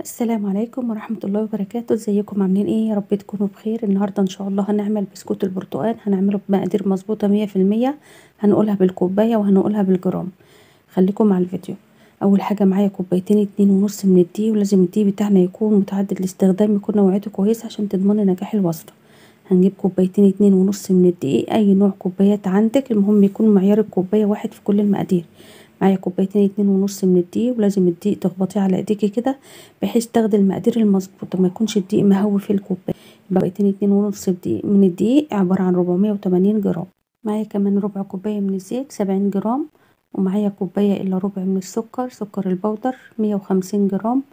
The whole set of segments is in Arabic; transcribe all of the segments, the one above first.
السلام عليكم ورحمة الله وبركاته. ازيكم عاملين ايه؟ يا رب تكونوا بخير. النهارده ان شاء الله هنعمل بسكوت البرتقال، هنعمله بمقادير مظبوطة 100%. هنقولها بالكوباية وهنقولها بالجرام. خليكم مع الفيديو. اول حاجة معايا كوبايتين 2.5 من الدقيق، ولازم الدقيق بتاعنا يكون متعدد الاستخدام، يكون نوعيته كويسة عشان تضمني نجاح الوصفة. هنجيب كوبايتين 2.5 من الدقيق، اي نوع كوبايات عندك، المهم يكون معيار الكوباية واحد في كل المقادير. معايا كوبايتين 2.5 من الدقيق، ولازم الدقيق تخبطيه على ايديكي كده بحيث تاخدي المقادير المظبوطه، ما يكونش الدقيق مهوي في الكوبايه. كوبايتين 2.5 من الدقيق عباره عن 480 جرام. معايا كمان ربع كوبايه من الزيت 70 جرام، ومعايا كوبايه الا ربع من السكر، سكر البودر 150 جرام،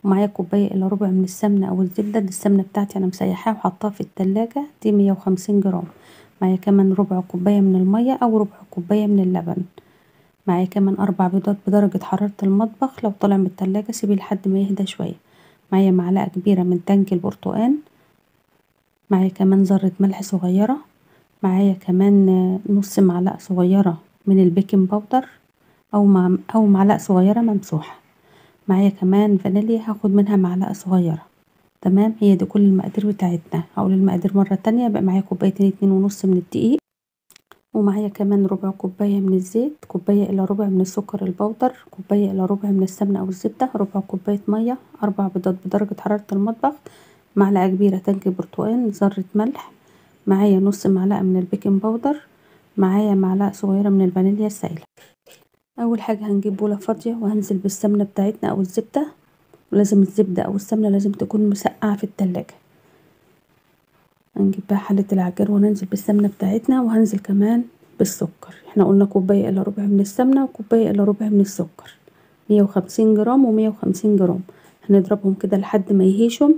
ومعايا كوبايه الا ربع من السمنه او الزبده. دي السمنه بتاعتي انا مسيحاها وحطاها في التلاجة، دي 150 جرام. معايا كمان ربع كوبايه من الميه او ربع كوبايه من اللبن. معايا كمان 4 بيضات بدرجة حرارة المطبخ، لو طلع من التلاجة سيبيه لحد ما يهدى شوية. معايا معلقة كبيرة من تانك البرتقال. معايا كمان ذرة ملح صغيرة. معايا كمان نص معلقة صغيرة من البيكنج باودر أو معلقة صغيرة ممسوحة. معايا كمان فانيليا، هاخد منها معلقة صغيرة. تمام، هي دي كل المقادير بتاعتنا. هقول المقادير مرة تانية. بقى معايا كوبايتين 2.5 من الدقيق، ومعايا كمان ربع كوباية من الزيت، كوباية الا ربع من السكر البودر، كوباية الا ربع من السمنة او الزبدة، ربع كوباية مية، 4 بيضات بدرجة حرارة المطبخ، معلقة كبيرة تانك برتقال، ذرة ملح، معايا نص معلقة من البيكنج باودر، معايا معلقة صغيرة من الفانيليا السائلة. اول حاجة هنجيب بولة فاضية وهنزل بالسمنة بتاعتنا او الزبدة، ولازم الزبدة او السمنة لازم تكون مسقعة في التلاجة. هنجيب بقى حلة العجان وننزل بالسمنة بتاعتنا، وهنزل كمان بالسكر. احنا قلنا كوباية الا ربع من السمنة وكوباية الا ربع من السكر، 150 جرام و150 جرام. هنضربهم كده لحد ما يهيشم.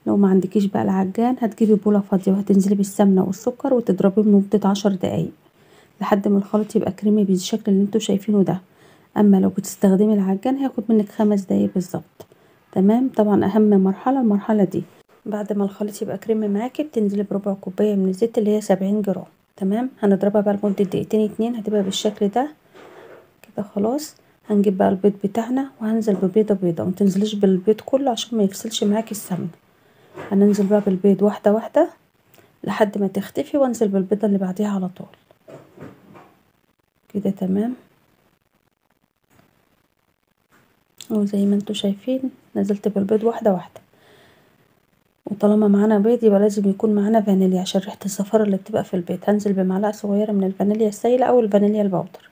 لو ما عندكيش بقى العجان هتجيبي بولة فاضية وهتنزلي بالسمنة والسكر وتضربيهم لمدة 10 دقايق لحد ما الخليط يبقى كريمي بالشكل اللي انتوا شايفينه ده. اما لو بتستخدمي العجان هياخد منك 5 دقايق بالظبط. تمام. طبعا اهم مرحلة المرحلة دي. بعد ما الخليط يبقى كريمي معاكي بتنزلي بربع كوبايه من الزيت اللي هي 70 جرام. تمام، هنضربها بقى لمده دقيقتين 2، هتبقى بالشكل ده كده. خلاص، هنجيب بقى البيض بتاعنا وهنزل ببيضه بيضه، متنزليش بالبيض كله عشان ما يفصلش معاكي السمنه. هننزل بقى بالبيض واحده واحده لحد ما تختفي، وانزل بالبيضه اللي بعديها على طول كده. تمام، وزي ما انتوا شايفين نزلت بالبيض واحده واحده. وطالما معانا بيض يبقى لازم يكون معانا فانيليا عشان ريحة الزفارة اللي بتبقى في البيض. هنزل بمعلقة صغيرة من الفانيليا السايلة او الفانيليا البودر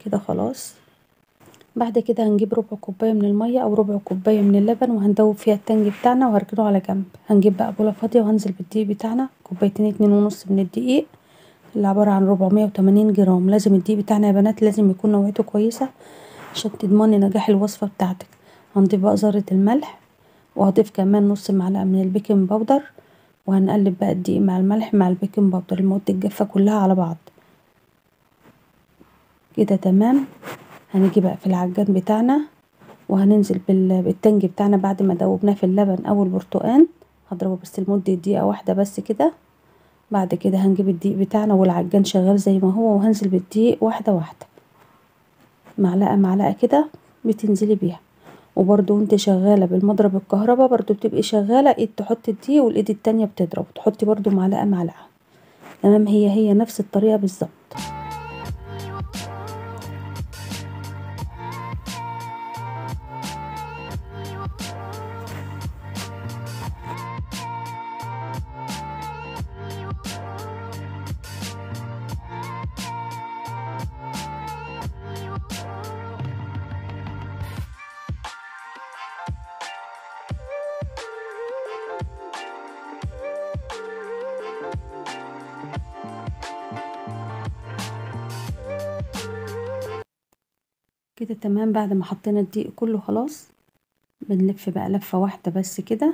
كده. خلاص، بعد كده هنجيب ربع كوباية من المية او ربع كوباية من اللبن، وهندوب فيها التانج بتاعنا وهركنه على جنب. هنجيب بقى بولة فاضية وهنزل بالدقيق بتاعنا، كوبايتين 2.5 من الدقيق اللي عبارة عن 480 جرام. لازم الدقيق بتاعنا يا بنات لازم يكون نوعيته كويسة عشان تضمني نجاح الوصفة بتاعتك. هنضيف بقى ذرة الملح، وهضيف كمان نص معلقة من البيكنج باودر، وهنقلب بقى الدقيق مع الملح مع البيكنج باودر، المواد الجافة كلها على بعض كده. تمام، هنيجي بقى في العجان بتاعنا وهننزل بالتنج بتاعنا بعد ما دوبناه في اللبن او البرتقال. هضربه بس لمدة دقيقة واحدة بس كده. بعد كده هنجيب الدقيق بتاعنا والعجان شغال زي ما هو، وهنزل بالدقيق واحدة واحدة، معلقة معلقة كده بتنزلي بيها. وبرضو وانت شغالة بالمضرب الكهرباء برضو بتبقي شغالة ايد تحطي الدقيق والايد التانية بتضرب، تحطي برضو معلقة معلقة. تمام، هي نفس الطريقة بالظبط. كده تمام، بعد ما حطينا الدقيق كله خلاص بنلف بقى لفة واحدة بس كده،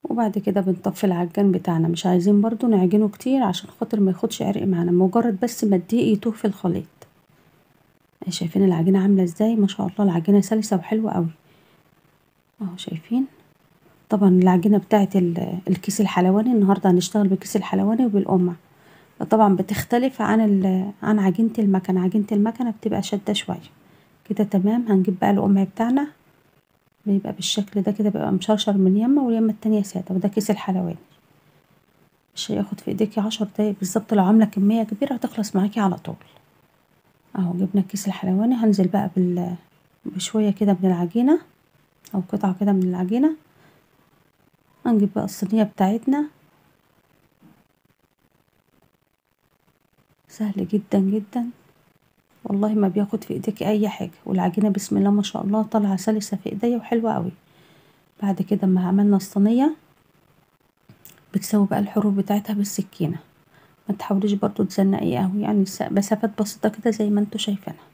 وبعد كده بنطفي العجان بتاعنا. مش عايزين برضو نعجنه كتير عشان خاطر ما ياخدش عرق معانا، مجرد بس ما الدقيق يتوه في الخليط. شايفين العجينة عاملة ازاي؟ ما شاء الله العجينة سلسة وحلوة قوي اهو. شايفين طبعا العجينة بتاعت الكيس الحلواني، النهاردة هنشتغل بالكيس الحلواني وبالقمع. طبعا بتختلف عن عجينة المكنة. عجينة المكنة بتبقى شدة شوية كده. تمام، هنجيب بقى القمع بتاعنا بيبقى بالشكل ده كده، بيبقى مشرشر من يمه واليمه التانية ساده. وده كيس الحلواني مش هياخد في ايديكي 10 دقايق بالظبط. لو عامله كميه كبيره هتخلص معاكي على طول. اهو جبنا الكيس الحلواني. هنزل بقى بشويه كده من العجينه او قطعه كده من العجينه. هنجيب بقى الصينيه بتاعتنا. سهل جدا جدا والله، ما بياخد في ايديكي اي حاجه. والعجينه بسم الله ما شاء الله طالعه سلسه في ايديا وحلوه قوي. بعد كده ما عملنا الصينيه بتسوي بقى الحروف بتاعتها بالسكينه. ما تحاوليش برضو تزنقي قوي، يعني مسافات بسيطه كده زي ما انتوا شايفينها.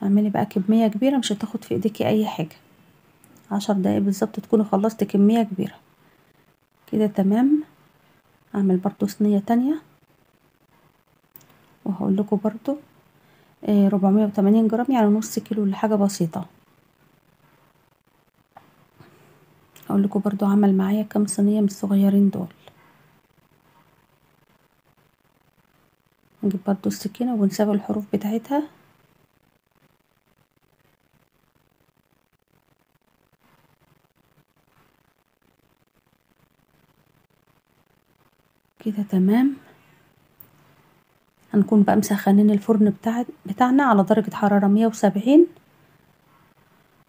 اعملي بقى كميه كبيره، مش هتاخد في ايديكي اي حاجه. 10 دقايق بالظبط تكوني خلصت كميه كبيره كده. تمام. اعمل برضو صينيه تانية وهقول لكم برضو 480 جرام، يعني نص كيلو لحاجه بسيطه. هقول لكم برضو عمل معايا كام صينيه من الصغيرين دول. نجيب برضو السكينه ونساوي الحروف بتاعتها كده. تمام. هنكون بقى مسخنين الفرن بتاعنا على درجة حرارة 170.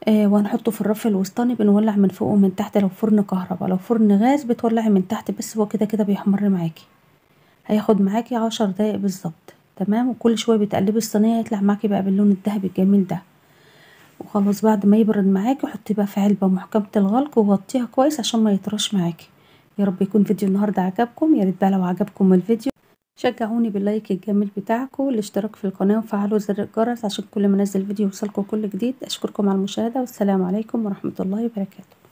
وهنحطه في الرف الوسطاني. بنولع من فوق ومن تحت لو فرن كهرباء. لو فرن غاز بتولعي من تحت بس، هو كده كده بيحمر معاكي. هياخد معاكي 10 دقايق بالظبط. تمام. وكل شوية بتقلبي الصينية يطلع معاكي بقى باللون الذهبي الجميل ده. وخلاص بعد ما يبرد معاكي حطي بقى في علبة محكمة الغلق وغطيها كويس عشان ما يطرش معاكي. يا رب يكون فيديو النهاردة عجبكم. يا ريت بقى لو عجبكم الفيديو شجعوني باللايك الجميل بتاعكم والاشتراك في القناة وفعلوا زر الجرس عشان كل ما انزل فيديو يوصلكم كل جديد. اشكركم على المشاهدة والسلام عليكم ورحمة الله وبركاته.